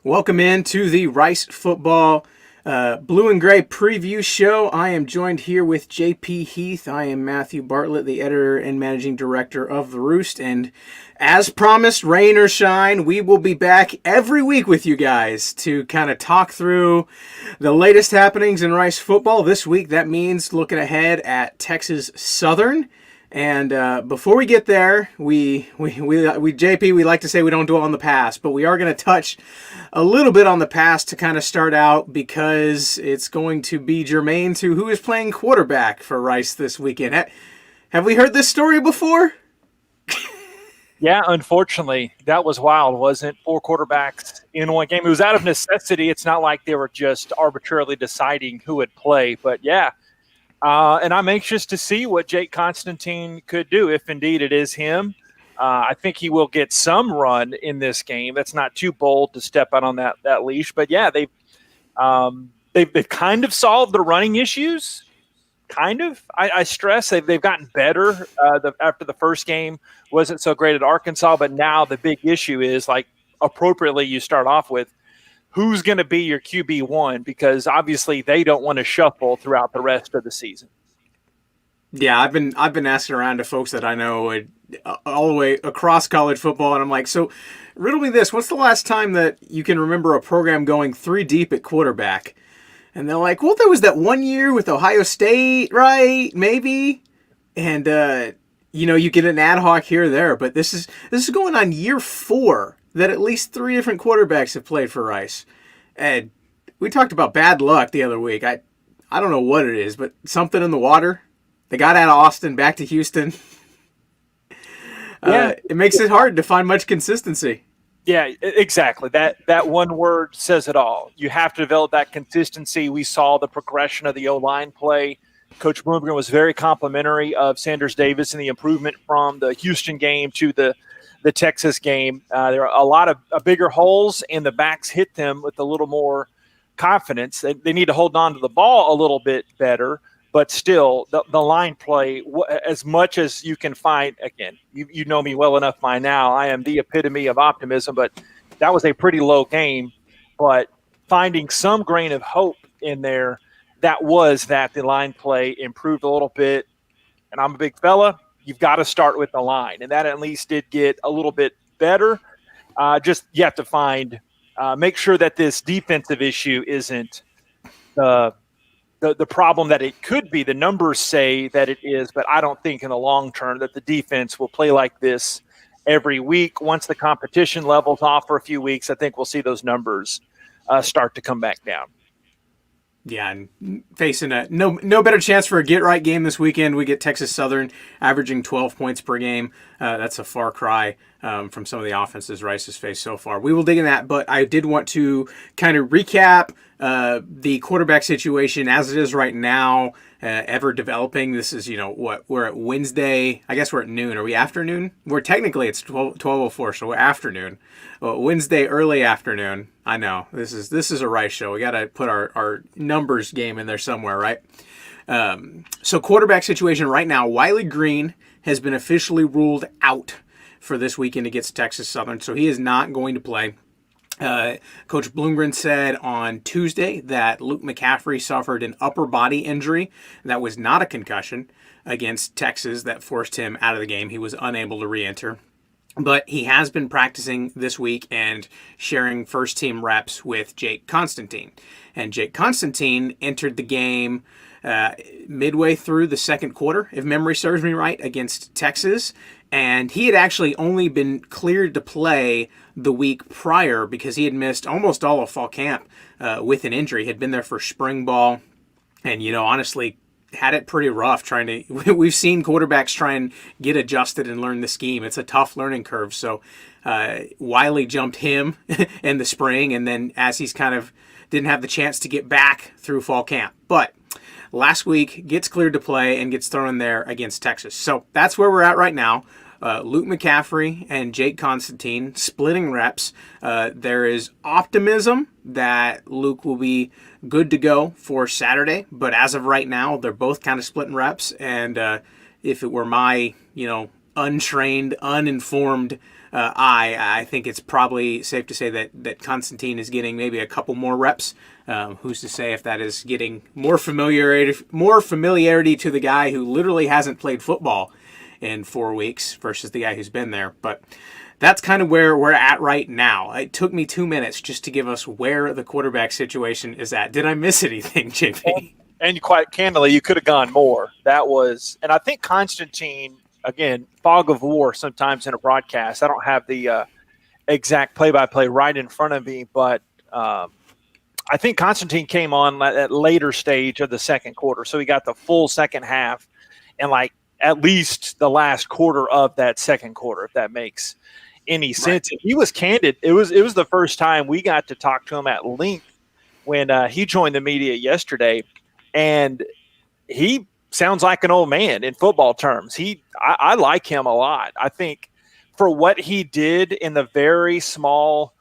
Welcome in to the Rice Football Blue and Gray preview show. I am joined here with JP Heath. I am Matthew Bartlett, the editor and managing director of the Roost. And as promised, rain or shine, we will be back every week with you guys to kind of talk through the latest happenings in Rice football. This week, that means looking ahead at Texas Southern. And before we get there, we JP, we like to say we don't dwell on the past, but we are going to touch a little bit on the past to kind of start out because it's going to be germane to who is playing quarterback for Rice this weekend. Have we heard this story before? Yeah, unfortunately, that was wild, wasn't it? 4 quarterbacks in one game. It was out of necessity. It's not like they were just arbitrarily deciding who would play, but yeah. And I'm anxious to see what Jake Constantine could do, if indeed it is him. I think he will get some run in this game. That's not too bold to step out on that leash. But, yeah, they've kind of solved the running issues. Kind of. I stress they've gotten better. After the first game wasn't so great at Arkansas, but now the big issue is, like, appropriately you start off with, who's going to be your QB1? Because obviously they don't want to shuffle throughout the rest of the season. Yeah, I've been asking around to folks that I know all the way across college football, and I'm like, so riddle me this: what's the last time that you can remember a program going 3 deep at quarterback? And they're like, well, there was that one year with Ohio State, right? Maybe. And you get an ad hoc here or there, but this is going on year 4 that at least 3 different quarterbacks have played for Rice. And we talked about bad luck the other week. I don't know what it is, but something in the water. They got out of Austin back to Houston. It makes it hard to find much consistency. Yeah, exactly. That one word says it all. You have to develop that consistency. We saw the progression of the O-line play. Coach Bloomgren was very complimentary of Sanders Davis and the improvement from the Houston game to the Texas game. There are a lot of bigger holes, and the backs hit them with a little more confidence. They need to hold on to the ball a little bit better, but still, the line play, as much as you can find, again, you know me well enough by now, I am the epitome of optimism, but that was a pretty low game. But finding some grain of hope in there, that the line play improved a little bit. And I'm a big fella. You've got to start with the line, and that at least did get a little bit better. Just you have to make sure that this defensive issue isn't the problem that it could be. The numbers say that it is, but I don't think in the long term that the defense will play like this every week. Once the competition levels off for a few weeks, I think we'll see those numbers start to come back down. Yeah, and facing a no better chance for a get-right game this weekend. We get Texas Southern averaging 12 points per game. That's a far cry from some of the offenses Rice has faced so far. We will dig in that, but I did want to kind of recap the quarterback situation as it is right now, ever developing. This is, we're at Wednesday. I guess we're at noon. Are we afternoon? Technically it's 12:04, so we're afternoon. Wednesday early afternoon. I know this is a Rice show. We got to put our numbers game in there somewhere, right? So quarterback situation right now, Wiley Green has been officially ruled out for this weekend against Texas Southern, so he is not going to play. Coach Bloomgren said on Tuesday that Luke McCaffrey suffered an upper body injury that was not a concussion against Texas that forced him out of the game. He was unable to re-enter. But he has been practicing this week and sharing first-team reps with Jake Constantine. And Jake Constantine entered the game midway through the second quarter, if memory serves me right, against Texas. And he had actually only been cleared to play the week prior because he had missed almost all of fall camp with an injury. He had been there for spring ball. And, honestly, had it pretty rough trying to. We've seen quarterbacks try and get adjusted and learn the scheme. It's a tough learning curve. So Wiley jumped him in the spring, and then as he's kind of didn't have the chance to get back through fall camp. But last week gets cleared to play and gets thrown there against Texas. So that's where we're at right now. Luke McCaffrey and Jake Constantine splitting reps. There is optimism that Luke will be good to go for Saturday, but as of right now, they're both kind of splitting reps. And if it were my, untrained, uninformed eye, I think it's probably safe to say that Constantine is getting maybe a couple more reps. Who's to say if that is getting more familiarity to the guy who literally hasn't played football in 4 weeks versus the guy who's been there. But that's kind of where we're at right now. It took me 2 minutes just to give us where the quarterback situation is at. Did I miss anything, JP? And quite candidly, you could have gone more. And I think Constantine, again, fog of war sometimes in a broadcast. I don't have the exact play-by-play right in front of me, but I think Constantine came on at later stage of the second quarter. So he got the full second half and like at least the last quarter of that second quarter, if that makes any sense. Right. He was candid. It was the first time we got to talk to him at length when he joined the media yesterday. And he sounds like an old man in football terms. I like him a lot. I think for what he did in the very small,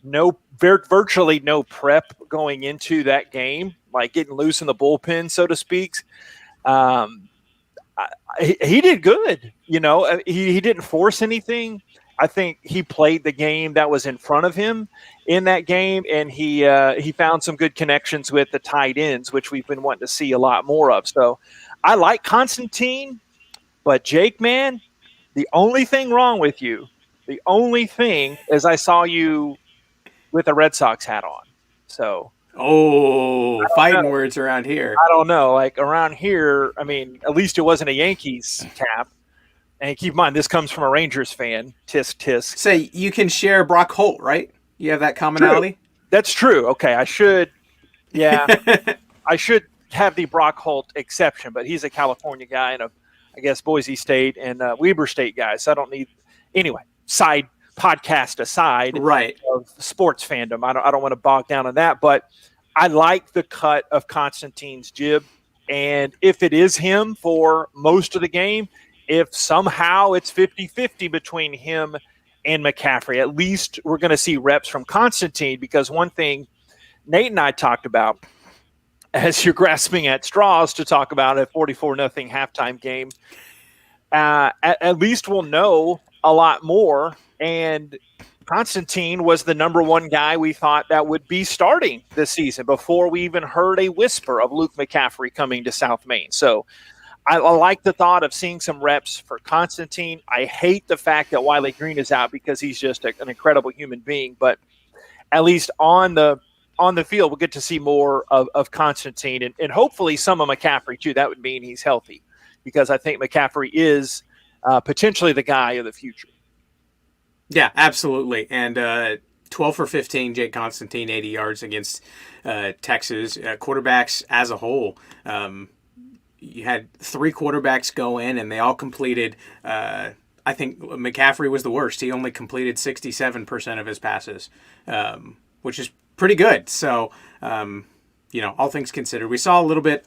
virtually no prep going into that game, like getting loose in the bullpen, so to speak, he did good. He didn't force anything. I think he played the game that was in front of him in that game, and he found some good connections with the tight ends, which we've been wanting to see a lot more of. So I like Constantine, but Jake, man, the only thing wrong with you, the only thing is I saw you with a Red Sox hat on. So fighting words around here. I don't know. Like around here, I mean, at least it wasn't a Yankees cap. And keep in mind, this comes from a Rangers fan. Tisk, tisk. Say, you can share Brock Holt, right? You have that commonality? True. That's true. Okay, I should have the Brock Holt exception, but he's a California guy and I guess Boise State and Weber State guy, so I don't need – anyway, side podcast aside of sports fandom. I don't want to bog down on that, but I like the cut of Constantine's jib, and if it is him for most of the game – if somehow it's 50-50 between him and McCaffrey, at least we're going to see reps from Constantine, because one thing Nate and I talked about, as you're grasping at straws to talk about a 44-0 halftime game, at least we'll know a lot more. And Constantine was the number one guy we thought that would be starting this season before we even heard a whisper of Luke McCaffrey coming to South Main. So I like the thought of seeing some reps for Constantine. I hate the fact that Wiley Green is out because he's just an incredible human being. But at least on the field, we'll get to see more of Constantine and hopefully some of McCaffrey too. That would mean he's healthy, because I think McCaffrey is potentially the guy of the future. Yeah, absolutely. And 12 for 15, Jake Constantine, 80 yards against Texas. Quarterbacks as a whole, you had 3 quarterbacks go in, and they all completed. I think McCaffrey was the worst. He only completed 67% of his passes, which is pretty good. So, all things considered, we saw a little bit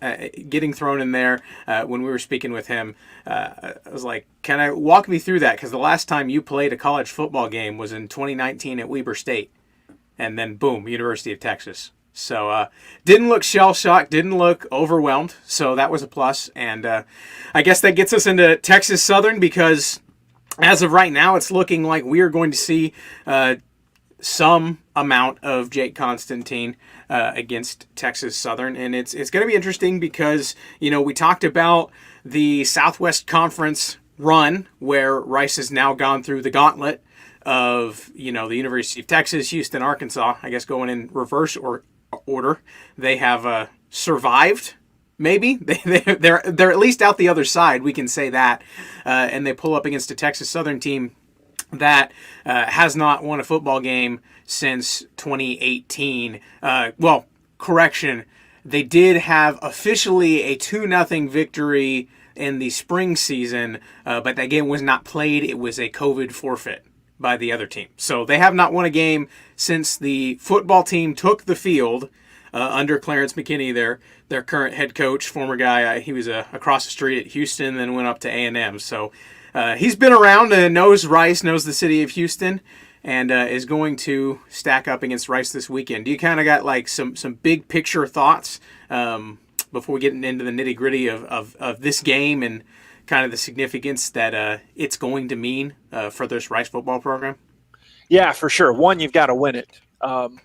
getting thrown in there when we were speaking with him. I was like, can I walk me through that? Because the last time you played a college football game was in 2019 at Weber State. And then, boom, University of Texas. So didn't look shell-shocked, didn't look overwhelmed, so that was a plus. And I guess that gets us into Texas Southern, because as of right now, it's looking like we are going to see some amount of Jake Constantine against Texas Southern. And it's going to be interesting because, we talked about the Southwest Conference run where Rice has now gone through the gauntlet of, the University of Texas, Houston, Arkansas, I guess going in reverse order. They have survived, maybe. They're at least out the other side, we can say that. And they pull up against a Texas Southern team that has not won a football game since 2018. Correction, they did have officially a 2-0 victory in the spring season, but that game was not played. It was a COVID forfeit by the other team. So they have not won a game since the football team took the field under Clarence McKinney, their current head coach, former guy. He was across the street at Houston, then went up to A&M. So he's been around and knows Rice, knows the city of Houston, and is going to stack up against Rice this weekend. Do you kind of got like some big picture thoughts before we get into the nitty gritty of this game and kind of the significance that it's going to mean for this Rice football program? Yeah, for sure. One, you've got to win it.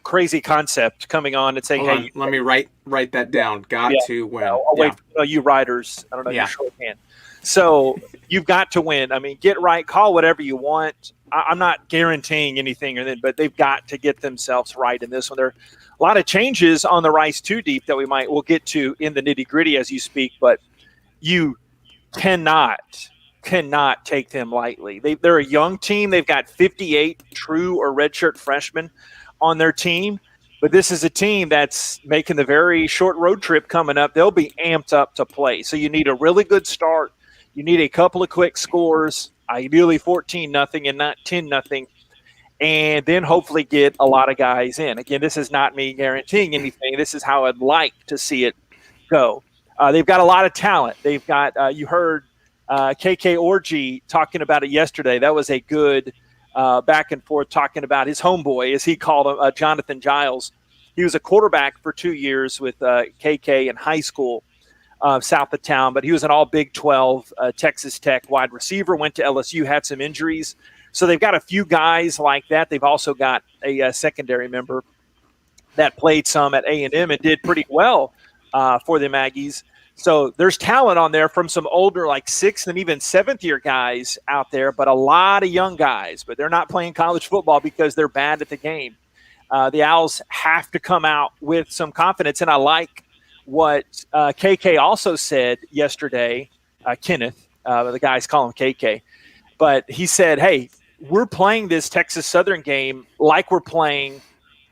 Crazy concept coming on and saying, Hold "Hey, on, let me write that down. Got yeah, to win. I'll wait for you writers. I don't know your shorthand. So you've got to win. I mean, get right, call whatever you want. I'm not guaranteeing anything, but they've got to get themselves right in this one. There are a lot of changes on the Rice 2 deep that we'll get to in the nitty gritty as you speak, but you cannot take them lightly. They're a young team. They've got 58 true or redshirt freshmen on their team, but this is a team that's making the very short road trip coming up. They'll be amped up to play. So you need a really good start. You need a couple of quick scores, ideally 14-0 and not 10-0, and then hopefully get a lot of guys in. Again, this is not me guaranteeing anything. This is how I'd like to see it go. They've got a lot of talent. They've got you heard KK Orji talking about it yesterday. That was a good back and forth talking about his homeboy, as he called him, Jonathan Giles. He was a quarterback for 2 years with KK in high school south of town, but he was an all Big 12 Texas Tech wide receiver, went to LSU, had some injuries. So they've got a few guys like that. They've also got a secondary member that played some at A&M and did pretty well for the Aggies. So there's talent on there from some older, like 6th and even 7th year guys out there, but a lot of young guys. But they're not playing college football because they're bad at the game. The Owls have to come out with some confidence, and I like what KK also said yesterday, Kenneth, the guys call him KK, but he said, hey, we're playing this Texas Southern game like we're playing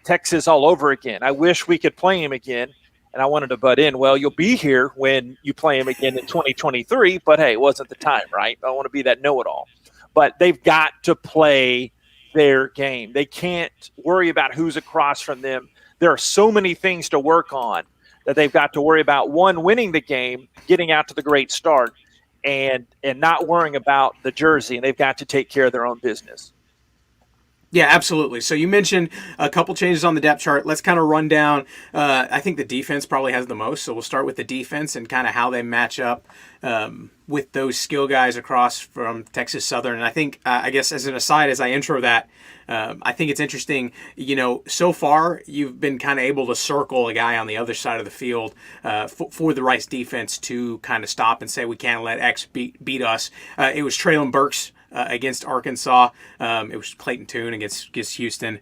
Texas all over again. I wish we could play him again. And I wanted to butt in, well, you'll be here when you play him again in 2023, but hey, it wasn't the time, right? I don't want to be that know-it-all. But they've got to play their game. They can't worry about who's across from them. There are so many things to work on that they've got to worry about. One, winning the game, getting out to the great start, and not worrying about the jersey. And they've got to take care of their own business. Yeah, absolutely. So you mentioned a couple changes on the depth chart. Let's kind of run down. I think the defense probably has the most. So we'll start with the defense and kind of how they match up with those skill guys across from Texas Southern. And I think, I guess as an aside, as I intro that, I think it's interesting, so far you've been kind of able to circle a guy on the other side of the field for the Rice defense to kind of stop and say we can't let X beat us. It was Traylon Burks against Arkansas. It was Clayton Tune against Houston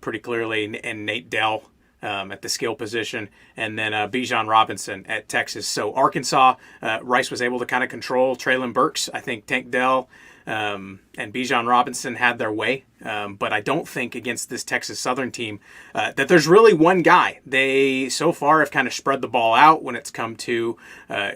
pretty clearly, and Nate Dell at the skill position, and then Bijan Robinson at Texas. So Arkansas, Rice was able to kind of control Traylon Burks. I think Tank Dell and Bijan Robinson had their way, but I don't think against this Texas Southern team that there's really one guy. They so far have kind of spread the ball out when it's come to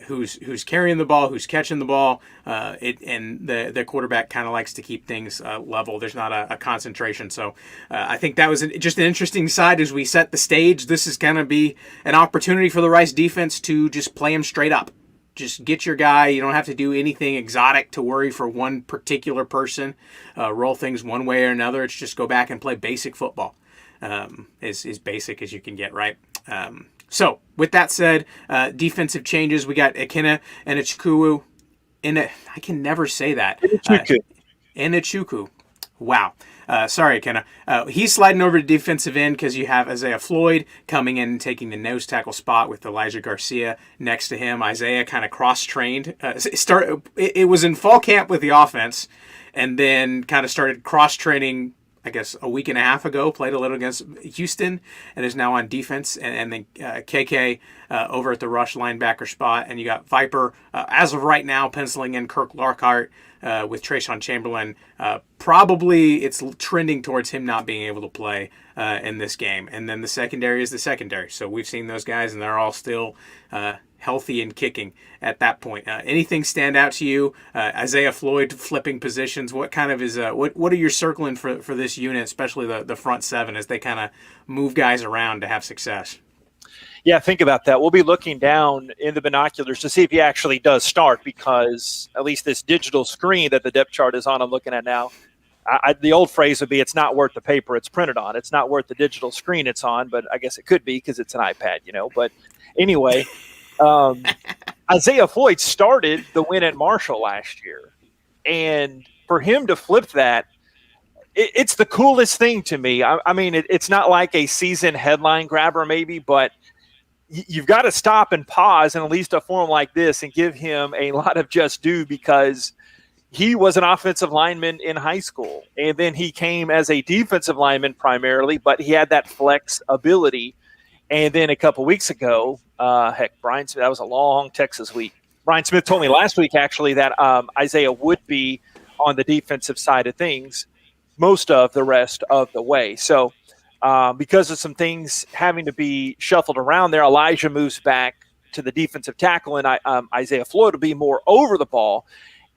who's carrying the ball, who's catching the ball, and the quarterback kind of likes to keep things level. There's not a concentration, so I think that was just an interesting side as we set the stage. This is going to be an opportunity for the Rice defense to just play him straight up. Just get your guy. You don't have to do anything exotic to worry for one particular person. Roll things one way or another. It's just go back and play basic football. As basic as you can get, right? So with that said, defensive changes. We got Ekene and Ichukwu. I can never say that. Ichukwu. Wow. Sorry, Kenna. He's sliding over to defensive end because you have Isaiah Floyd coming in and taking the nose tackle spot with Elijah Garcia next to him. Isaiah kind of cross-trained. It was in fall camp with the offense, and then kind of started cross-training, I guess, a week and a half ago. Played a little against Houston and is now on defense. And then KK over at the rush linebacker spot. And you got Viper, as of right now, penciling in Kirk Lockhart with Trayshawn Chamberlain. Probably it's trending towards him not being able to play in this game. And then the secondary is the secondary. So we've seen those guys, and they're all still healthy and kicking at that point. Anything stand out to you? Isaiah Floyd flipping positions. What kind of is what are you circling for this unit, especially the front seven, as they kind of move guys around to have success? Yeah, think about that. We'll be looking down in the binoculars to see if he actually does start, because at least this digital screen that the depth chart is on, I'm looking at now, the old phrase would be it's not worth the paper it's printed on. It's not worth the digital screen it's on, but I guess it could be because it's an iPad, But anyway, I Isaiah Floyd started the win at Marshall last year. And for him to flip that, it's the coolest thing to me. I mean, it's not like a season headline grabber, maybe, but you've got to stop and pause in at least a forum like this and give him a lot of just due, because he was an offensive lineman in high school, and then he came as a defensive lineman primarily, but he had that flex ability. And then a couple weeks ago, Brian Smith, that was a long Texas week. Brian Smith told me last week, actually, that Isaiah would be on the defensive side of things most of the rest of the way. So because of some things having to be shuffled around there, Elijah moves back to the defensive tackle, and Isaiah Floyd will be more over the ball.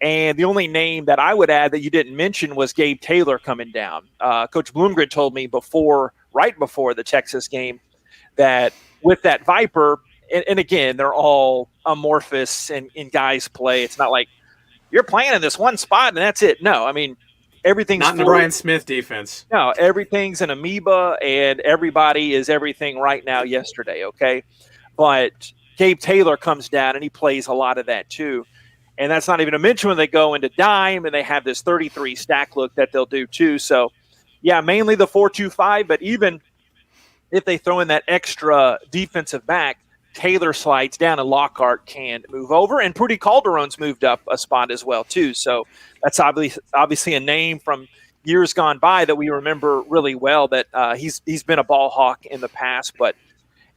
And the only name that I would add that you didn't mention was Gabe Taylor coming down. Coach Bloomgren told me right before the Texas game, that with that Viper, and again, they're all amorphous and in guys play. It's not like you're playing in this one spot and that's it. No, I mean, everything's not in the Brian Smith defense. No, everything's an amoeba, and everybody is everything right now yesterday, okay? But Gabe Taylor comes down, and he plays a lot of that too. And that's not even to mention when they go into dime, and they have this 33 stack look that they'll do too. So, yeah, mainly the 4-2-5, but even if they throw in that extra defensive back, Taylor slides down and Lockhart can move over. And Prudy Calderon's moved up a spot as well, too. So that's obviously a name from years gone by that we remember really well, that he's been a ball hawk in the past.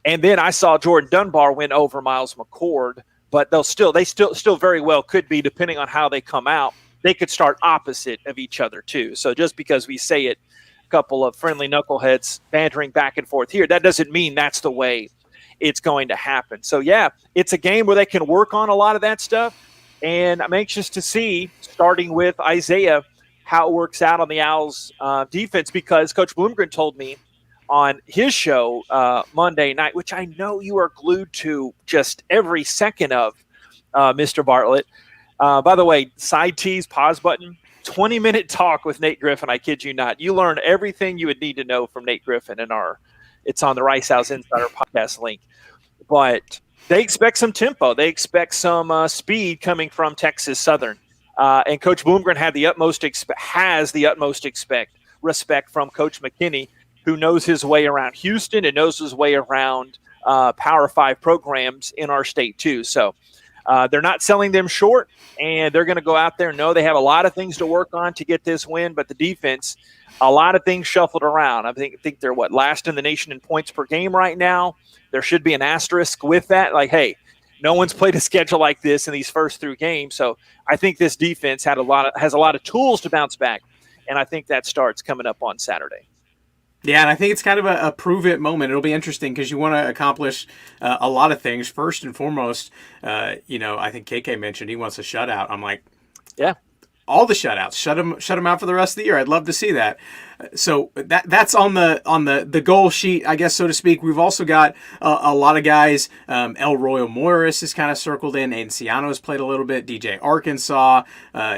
And then I saw Jordan Dunbar win over Miles McCord, but they still very well could be, depending on how they come out. They could start opposite of each other, too. So just because we say it, a couple of friendly knuckleheads bantering back and forth here, that doesn't mean that's the way it's going to happen. So, yeah, it's a game where they can work on a lot of that stuff. And I'm anxious to see, starting with Isaiah, how it works out on the Owls defense, because Coach Bloomgren told me on his show Monday night, which I know you are glued to just every second of, Mr. Bartlett. By the way, side tease, pause button, 20-minute talk with Nate Griffin. I kid you not. You learn everything you would need to know from Nate Griffin it's on the Rice House Insider podcast link. But they expect some tempo. They expect some speed coming from Texas Southern. And Coach Bloomgren has the utmost respect from Coach McKinney, who knows his way around Houston and knows his way around Power 5 programs in our state too. So they're not selling them short, and they're going to go out there and know they have a lot of things to work on to get this win. But the defense, a lot of things shuffled around. I think they're last in the nation in points per game right now. There should be an asterisk with that. Like, hey, no one's played a schedule like this in these first 3 games. So I think this defense has a lot of tools to bounce back, and I think that starts coming up on Saturday. Yeah, and I think it's kind of a prove-it moment. It'll be interesting because you want to accomplish a lot of things. First and foremost, I think KK mentioned he wants a shutout. I'm like, yeah, all the shutouts. Shut them out for the rest of the year. I'd love to see that. So that's on the goal sheet, I guess, so to speak. We've also got a lot of guys. El Royal Morris is kind of circled in. Adrian Siano has played a little bit. DJ Arkansas.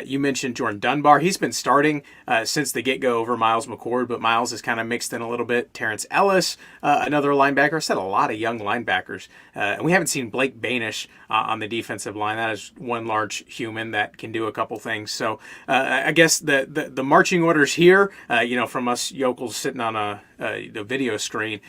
You mentioned Jordan Dunbar. He's been starting since the get-go over Miles McCord, but Miles is kind of mixed in a little bit. Terrence Ellis, another linebacker. I said a lot of young linebackers. And we haven't seen Blake Banish on the defensive line. That is one large human that can do a couple things. So I guess the marching orders here, from us yokels sitting on the video screen,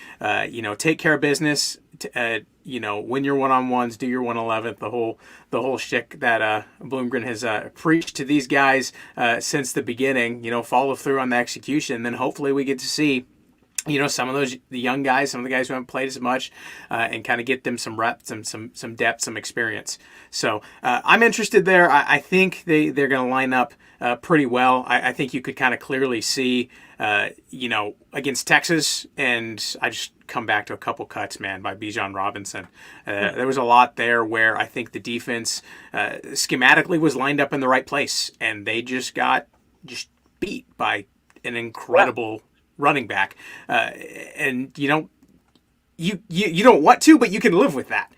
take care of business, win your one-on-ones, do your 111th, the whole shtick that Bloomgren has preached to these guys since the beginning. Follow through on the execution, and then hopefully we get to see some of the young guys, some of the guys who haven't played as much, and kind of get them some reps and some depth, some experience. So I'm interested there. I think they're going to line up pretty well. I think you could kind of clearly see, against Texas, and I just come back to a couple cuts, man, by Bijan Robinson. There was a lot there where I think the defense schematically was lined up in the right place, and they just got beat by an incredible running back, and you don't want to, but you can live with that.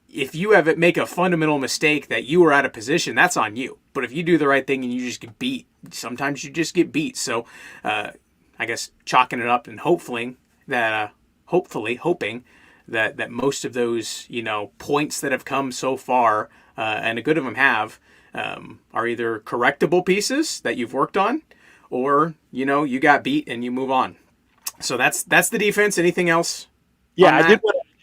If you make a fundamental mistake that you are out of position, that's on you. But if you do the right thing and you just get beat, sometimes you just get beat. So I guess chalking it up and hoping that most of those, points that have come so far, and a good of them have, are either correctable pieces that you've worked on, or, you got beat and you move on. So that's the defense. Anything else? Yeah,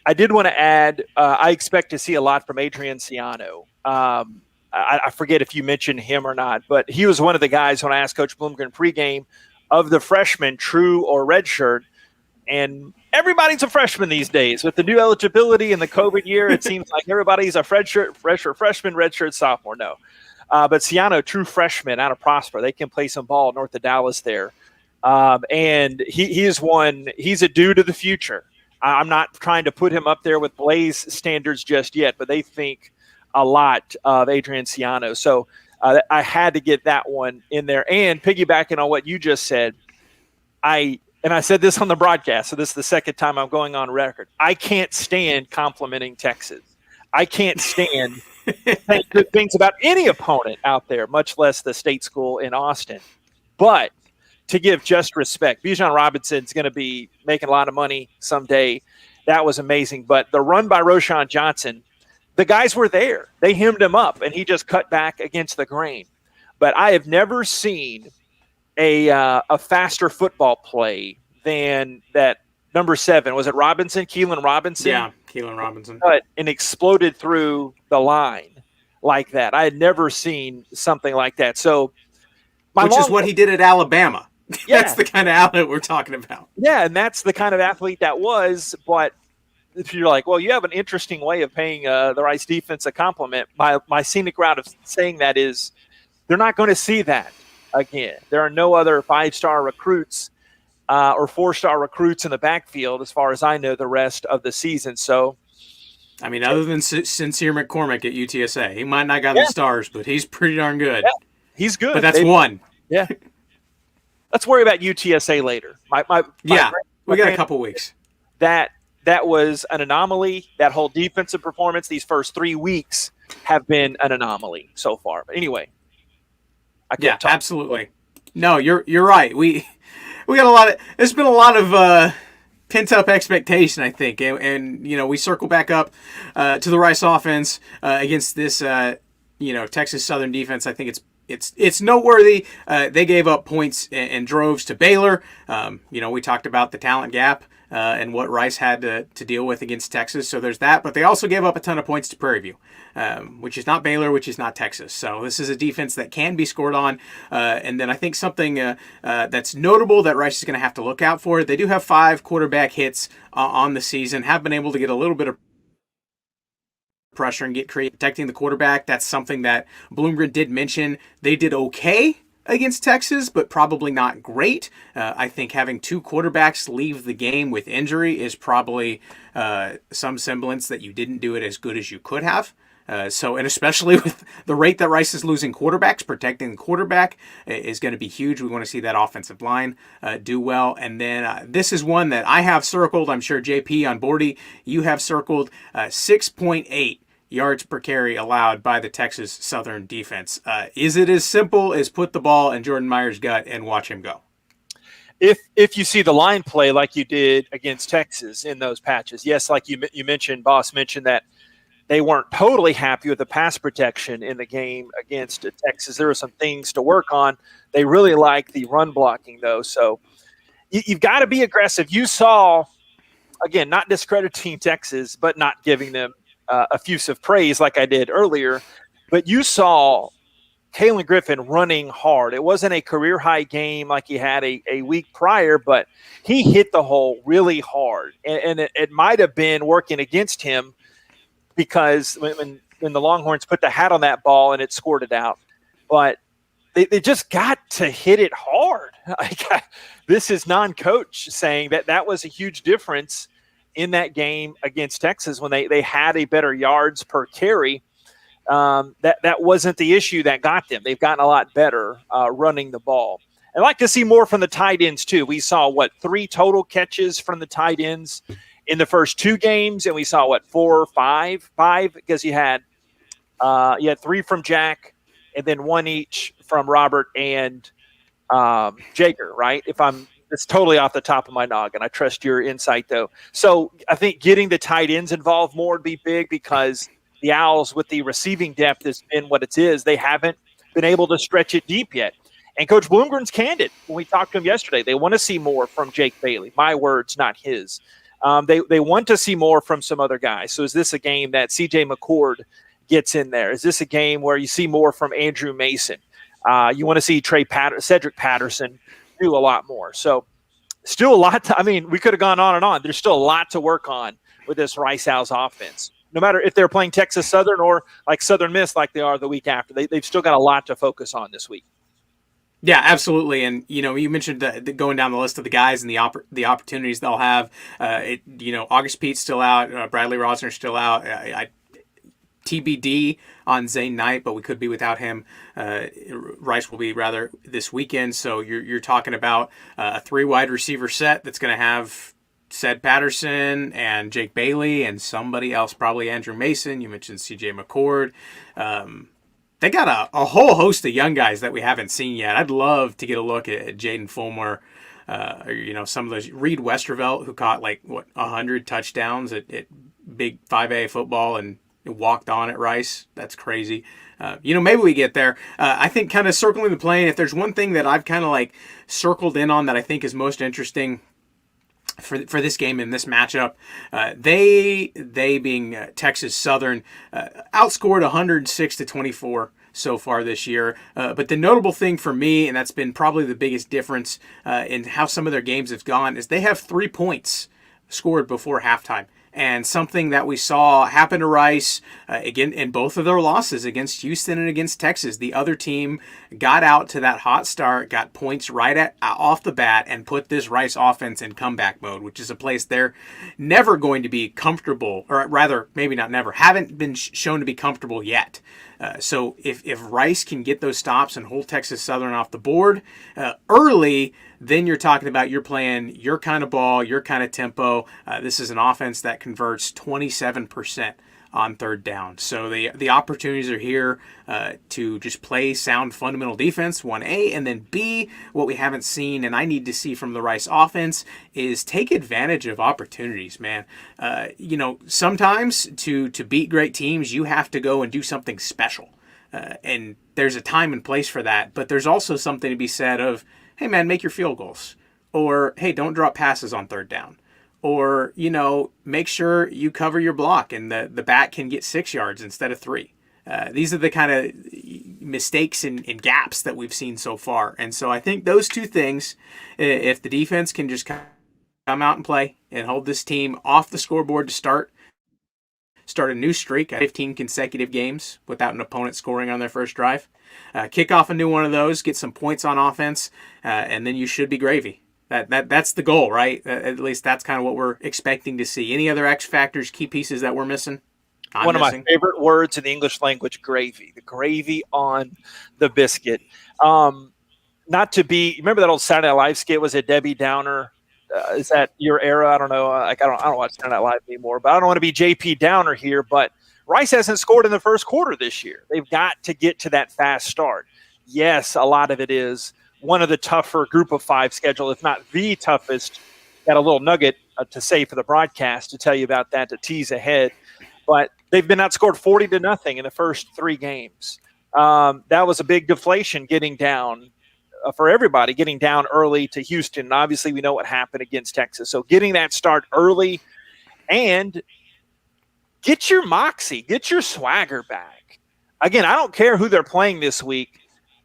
I did want to add, I expect to see a lot from Adrian Siano. I forget if you mentioned him or not, but he was one of the guys when I asked Coach Bloomgren pregame of the freshmen, true or redshirt. And everybody's a freshman these days with the new eligibility and the COVID year. It seems like everybody's a freshman, redshirt, sophomore. No, but Siano, true freshman out of Prosper, they can play some ball north of Dallas there, and he is one. He's a dude of the future. I'm not trying to put him up there with Blaze standards just yet, but they think a lot of Adrian Siano. So I had to get that one in there. And piggybacking on what you just said, I said this on the broadcast, so this is the second time I'm going on record. I can't stand complimenting Texas. I can't stand saying good things about any opponent out there, much less the state school in Austin. But to give just respect, Bijan Robinson's going to be making a lot of money someday. That was amazing. But the run by Roschon Johnson, the guys were there. They hemmed him up, and he just cut back against the grain. But I have never seen a faster football play than that number 7. Was it Robinson? Keelan Robinson? Yeah, Keelan Robinson. And exploded through the line like that. I had never seen something like that. So, which is what he did at Alabama. Yeah. That's the kind of athlete we're talking about. Yeah, and that's the kind of athlete that was. But if you're like, well, you have an interesting way of paying the Rice defense a compliment. My scenic route of saying that is they're not going to see that again. There are no other 5-star recruits or 4-star recruits in the backfield, as far as I know, the rest of the season. So, I mean, other than Sincere McCormick at UTSA, he might not got the stars, but he's pretty darn good. Yeah, he's good. But that's one. Yeah. Let's worry about UTSA later. We got a couple weeks. That was an anomaly. That whole defensive performance, these first 3 weeks have been an anomaly so far. But anyway, I can't talk. Absolutely. No, you're right. We got a lot of. There's been a lot of pent up expectation, I think, and we circle back up to the Rice offense against this Texas Southern defense. I think it's noteworthy. They gave up points and droves to Baylor. We talked about the talent gap and what Rice had to deal with against Texas. So there's that. But they also gave up a ton of points to Prairie View, which is not Baylor, which is not Texas. So this is a defense that can be scored on. And then I think something that's notable that Rice is going to have to look out for. They do have 5 quarterback hits on the season, have been able to get a little bit of pressure and get creative protecting the quarterback. That's something that Bloomgren did mention. They did okay against Texas, but probably not great. I think having 2 quarterbacks leave the game with injury is probably some semblance that you didn't do it as good as you could have. And especially with the rate that Rice is losing quarterbacks, protecting the quarterback is going to be huge. We want to see that offensive line do well. And then this is one that I have circled. I'm sure JP on Boardy, you have circled 6.8 yards per carry allowed by the Texas Southern defense. Is it as simple as put the ball in Jordan Meyer's gut and watch him go? If you see the line play like you did against Texas in those patches, yes, like you mentioned, Boss mentioned that they weren't totally happy with the pass protection in the game against Texas. There were some things to work on. They really like the run blocking, though. So you've got to be aggressive. You saw, again, not discrediting Texas, but not giving them effusive praise like I did earlier. But you saw Kalen Griffin running hard. It wasn't a career-high game like he had a week prior, but he hit the hole really hard. And it might have been working against him, because when the Longhorns put the hat on that ball and it scored it out. But they just got to hit it hard. This is non-coach saying that was a huge difference in that game against Texas when they had a better yards per carry. That wasn't the issue that got them. They've gotten a lot better running the ball. I'd like to see more from the tight ends, too. We saw, 3 total catches from the tight ends in the first 2 games, and we saw 4 or 5 because you had 3 from Jack and then 1 each from Robert and Jager, right? If I'm It's totally off the top of my noggin. I trust your insight, though. So I think getting the tight ends involved more would be big because the Owls, with the receiving depth that's been what it is, they haven't been able to stretch it deep yet. And Coach Bloomgren's candid when we talked to him yesterday. They want to see more from Jake Bailey. My words, not his. They want to see more from some other guys. So is this a game that C.J. McCord gets in there? Is this a game where you see more from Andrew Mason? You want to see Cedric Patterson do a lot more. So still a lot we could have gone on and on. There's still a lot to work on with this Rice Owls offense. No matter if they're playing Texas Southern or like Southern Miss like they are the week after. They've still got a lot to focus on this week. Yeah, absolutely. And, you mentioned going down the list of the guys and the opportunities they'll have. August Pete's still out. Bradley Rosner's still out. TBD on Zane Knight, but we could be without him. Rice will be rather this weekend. So you're talking about a 3 wide receiver set that's going to have Ced Patterson and Jake Bailey and somebody else, probably Andrew Mason. You mentioned C.J. McCord. They got a whole host of young guys that we haven't seen yet. I'd love to get a look at Jaden Fulmer, some of those. Reed Westervelt, who caught 100 touchdowns at big 5A football and walked on at Rice. That's crazy. Maybe we get there. I think kind of circling the plane, if there's one thing that I've kind of circled in on that I think is most interesting for this game in this matchup, they being Texas Southern, outscored 106-24 so far this year. But the notable thing for me, and that's been probably the biggest difference in how some of their games have gone, is they have 3 points scored before halftime. And something that we saw happen to Rice, again, in both of their losses against Houston and against Texas. The other team got out to that hot start, got points right off the bat, and put this Rice offense in comeback mode, which is a place they're never going to be comfortable, or rather, maybe not never, haven't been shown to be comfortable yet. So if Rice can get those stops and hold Texas Southern off the board early, then you're talking about you're playing your kind of ball, your kind of tempo. This is an offense that converts 27% on third down. So the opportunities are here to just play sound fundamental defense, 1A, and then B, what we haven't seen and I need to see from the Rice offense is take advantage of opportunities, man. Sometimes to beat great teams, you have to go and do something special. And there's a time and place for that, but there's also something to be said of, hey man, make your field goals. Or, hey, don't drop passes on third down. Or, make sure you cover your block and the back can get 6 yards instead of 3. These are the kind of mistakes and gaps that we've seen so far. And so I think those two things, if the defense can just come out and play and hold this team off the scoreboard to start a new streak, 15 consecutive games without an opponent scoring on their first drive, kick off a new one of those, get some points on offense, and then you should be gravy. That's the goal, right? At least that's kind of what we're expecting to see. Any other X factors, key pieces that we're missing? One of my favorite words in the English language, gravy. The gravy on the biscuit. Not to be – remember that old Saturday Night Live skit? Was it Debbie Downer? Is that your era? I don't know. I don't watch Saturday Night Live anymore. But I don't want to be J.P. Downer here. But Rice hasn't scored in the first quarter this year. They've got to get to that fast start. Yes, a lot of it is one of the tougher group of 5 schedule, if not the toughest. Got a little nugget to say for the broadcast to tell you about that, to tease ahead. But they've been outscored 40-0 in the first 3 games. That was a big deflation getting down for everybody, getting down early to Houston. And obviously, we know what happened against Texas. So getting that start early and get your moxie, get your swagger back. Again, I don't care who they're playing this week,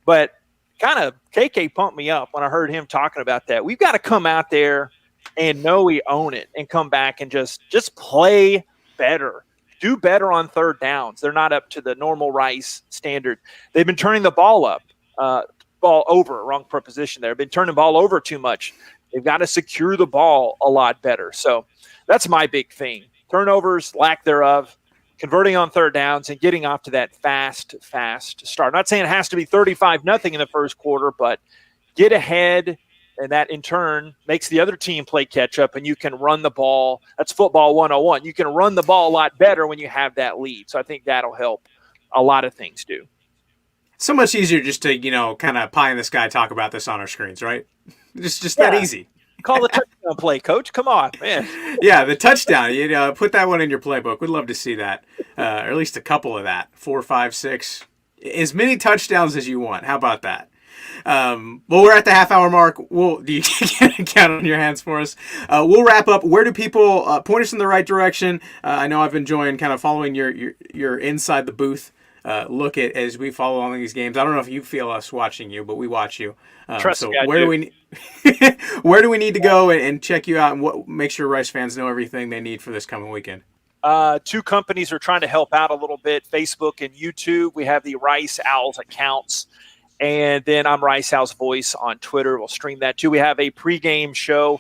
but kind of KK pumped me up when I heard him talking about that. We've got to come out there and know we own it and come back and just play better. Do better on third downs. They're not up to the normal Rice standard. They've been turning the ball over, wrong preposition there. They've been turning the ball over too much. They've got to secure the ball a lot better. So that's my big thing. Turnovers, lack thereof, converting on third downs, and getting off to that fast start. I'm not saying it has to be 35-0 in the first quarter, but get ahead, and that in turn makes the other team play catch up, and you can run the ball. That's football 101. You can run the ball a lot better when you have that lead. So I think that'll help a lot of things do. So much easier just to, kind of pie in the sky talk about this on our screens, right? Just that easy. Call the touchdown play, Coach. Come on, man. Yeah, the touchdown. Put that one in your playbook. We'd love to see that, or at least a couple of that. 4, 5, 6, as many touchdowns as you want. How about that? Well, we're at the half-hour mark. Do you count on your hands for us? We'll wrap up. Where do people point us in the right direction? I know I've been enjoying kind of following your inside the booth look at as we follow along these games. I don't know if you feel us watching you, but we watch you. Trust so me, I where do. do we where do we need to go and check you out, and make sure Rice fans know everything they need for this coming weekend? 2 companies are trying to help out a little bit, Facebook and YouTube. We have the Rice Owls accounts. And then I'm Rice Owls Voice on Twitter. We'll stream that too. We have a pregame show.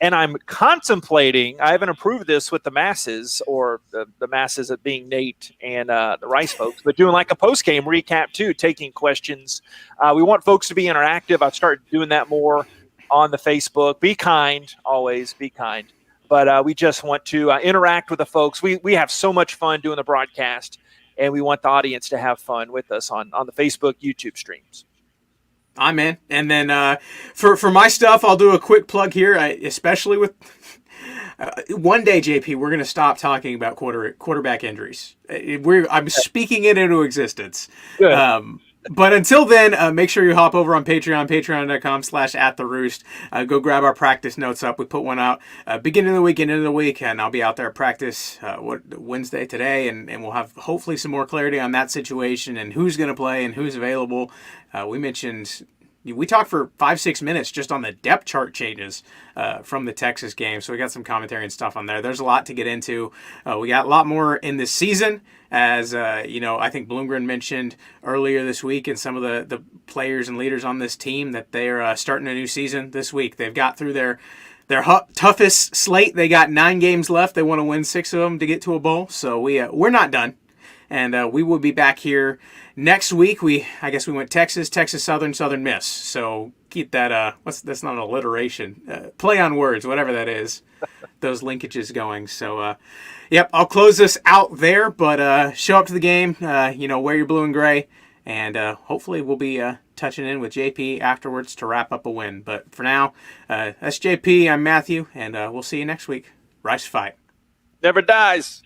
And I'm contemplating, I haven't approved this with the masses, or the masses of being Nate and the Rice folks, but doing like a post-game recap too, taking questions. We want folks to be interactive. I've started doing that more on the Facebook. Be kind, always be kind. But we just want to interact with the folks. We have so much fun doing the broadcast, and we want the audience to have fun with us on the Facebook, YouTube streams. I'm in. And then for my stuff, I'll do a quick plug here, especially with one day, JP, we're going to stop talking about quarterback injuries. I'm speaking it into existence. Good. But until then, make sure you hop over on Patreon, patreon.com/@theroost. Go grab our practice notes up. We put one out beginning of the week, end of the week, and I'll be out there at practice Wednesday today, and we'll have hopefully some more clarity on that situation and who's going to play and who's available. We talked for 5-6 minutes just on the depth chart changes from the Texas game, so we got some commentary and stuff on there. There's a lot to get into. We got a lot more in this season, as I think Bloomgren mentioned earlier this week, and some of the players and leaders on this team, that they're starting a new season this week. They've got through their toughest slate. They got 9 games left. They want to win 6 of them to get to a bowl, so we're not done. And we will be back here next week. I guess we went Texas, Southern, Southern Miss. So keep that, that's not an alliteration. Play on words, whatever that is. Those linkages going. So, yep, I'll close this out there. But show up to the game, wear your blue and gray. And hopefully we'll be touching in with JP afterwards to wrap up a win. But for now, that's JP. I'm Matthew. And we'll see you next week. Rice Fight. Never dies.